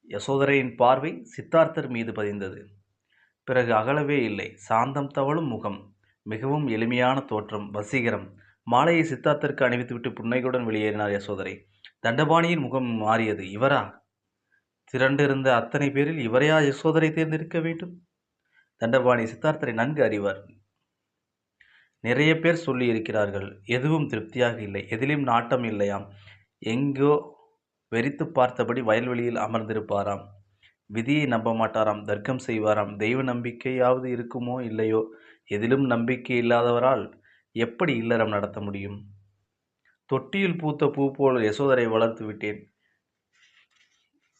யசோதரையின் பார்வை சித்தார்த்தர் மீது பதிந்தது. பிறகு அகலவே இல்லை. சாந்தம் தவழும் முகம், மிகவும் எளிமையான தோற்றம், வசீகரம். மாலையை சித்தார்த்தருக்கு அணிவித்துவிட்டு புன்னகையுடன் வெளியேறினார் யசோதரை. தண்டபாணியின் முகம் மாறியது. இவரா? திரண்டிருந்த அத்தனை பேரில் இவரையா யசோதரை தேர்ந்தெடுக்க வேண்டும்? தண்டபாணி சித்தார்த்தரை நன்கு அறிவார். நிறைய பேர் சொல்லி இருக்கிறார்கள். எதுவும் திருப்தியாக இல்லை, எதிலும் நாட்டம் இல்லையாம். எங்கோ வெறித்து பார்த்தபடி வயல்வெளியில் அமர்ந்திருப்பாராம். விதியை நம்ப மாட்டாராம், தர்க்கம் செய்வாராம். தெய்வ நம்பிக்கையாவது இருக்குமோ இல்லையோ, எதிலும் நம்பிக்கை இல்லாதவரால் எப்படி இல்லறம் நடத்த முடியும்? தொட்டியில் பூத்த பூ போல் யசோதரை வளர்த்து விட்டேன்.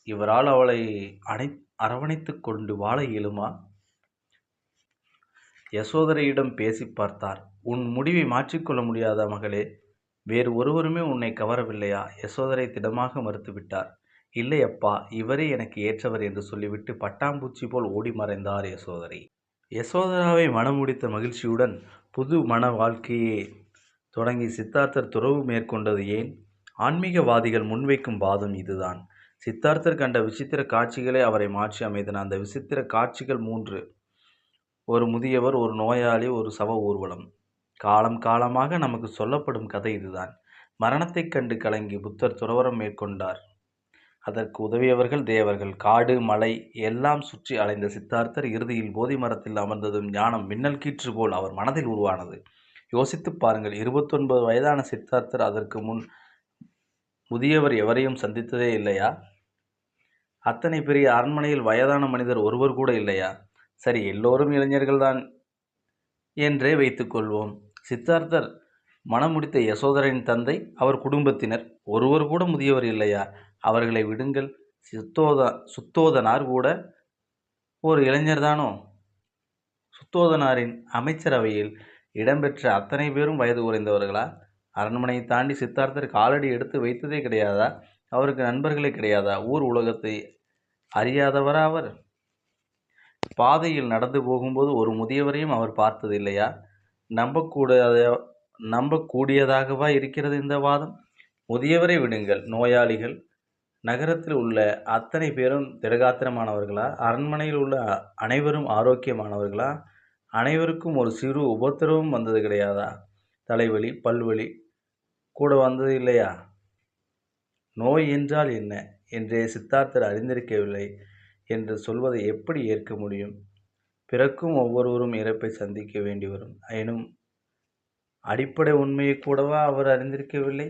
இவரால் அவளை அரவணைத்துக் கொண்டு வாழ இயலுமா? யசோதரையிடம் பேசி பார்த்தார். உன் முடிவை மாற்றிக்கொள்ள முடியாதா மகளே? வேறு ஒருவருமே உன்னை கவரவில்லையா? யசோதரை திடமாக மறுத்துவிட்டார். இல்லை அப்பா, இவரே எனக்கு ஏற்றவர் என்று சொல்லிவிட்டு பட்டாம்பூச்சி போல் ஓடி மறைந்தார் யசோதரை. யசோதராவை மனம் முடித்த மகிழ்ச்சியுடன் புது மன வாழ்க்கையே தொடங்கி சித்தார்த்தர் துறவு மேற்கொண்டது ஏன்? ஆன்மீகவாதிகள் முன்வைக்கும் வாதம் இதுதான். சித்தார்த்தர் கண்ட விசித்திர காட்சிகளே அவரை மாற்றி அமைத்தன. அந்த விசித்திர காட்சிகள் 3: ஒரு முதியவர், ஒரு நோயாளி, ஒரு சவ ஊர்வலம். காலம் காலமாக நமக்கு சொல்லப்படும் கதை இதுதான். மரணத்தைக் கண்டு கலங்கி புத்தர் துறவறம் மேற்கொண்டார். அதற்கு உதவியவர்கள் தேவர்கள். காடு மலை எல்லாம் சுற்றி அலைந்த சித்தார்த்தர் இறுதியில் போதி மரத்தில் அமர்ந்ததும் ஞானம் மின்னல் கீற்று போல் அவர் மனதில் உருவானது. யோசித்துப் பாருங்கள். 29 வயதான சித்தார்த்தர் அதற்கு முன் முதியவர் எவரையும் சந்தித்ததே இல்லையா? அத்தனை பெரிய அரண்மனையில் வயதான மனிதர் ஒருவர் கூட இல்லையா? சரி, எல்லோரும் இளைஞர்கள்தான் என்றே வைத்துக்கொள்வோம். சித்தார்த்தர் மனம் முடித்த யசோதரின் தந்தை, அவர் குடும்பத்தினர் ஒருவர் கூட முதியவர் இல்லையா? அவர்களை விடுங்கள். சுத்தோதனார் கூட ஒரு இளைஞர்தானோ? சுத்தோதனாரின் அமைச்சரவையில் இடம்பெற்ற அத்தனை பேரும் வயது குறைந்தவர்களா? அரண்மனையை தாண்டி சித்தார்த்தர் காலடி எடுத்து வைத்ததே கிடையாதா? அவருக்கு நண்பர்களே கிடையாதா? ஊர் உலகத்தை அறியாதவரா அவர்? பாதையில் நடந்து போகும்போது ஒரு முதியவரையும் அவர் பார்த்ததில்லையா? நம்பக்கூடியதாகவா இருக்கிறது இந்த வாதம்? முதியவரை விடுங்கள். நோயாளிகள், நகரத்தில் உள்ள அத்தனை பேரும் திடகாத்திரமானவர்களா? அரண்மனையில் உள்ள அனைவரும் ஆரோக்கியமானவர்களா? அனைவருக்கும் ஒரு சிறு உபத்திரவம் வந்தது கிடையாதா? தலைவலி, பல்வலி கூட வந்தது இல்லையா? நோய் என்றால் என்ன என்றே சித்தார்த்தர் அறிந்திருக்கவில்லை என்று சொல்வதை எப்படி ஏற்க முடியும்? பிறக்கும் ஒவ்வொருவரும் இறப்பை சந்திக்க வேண்டி வரும். எனும் அடிப்படை உண்மையை கூடவா அவர் அறிந்திருக்கவில்லை?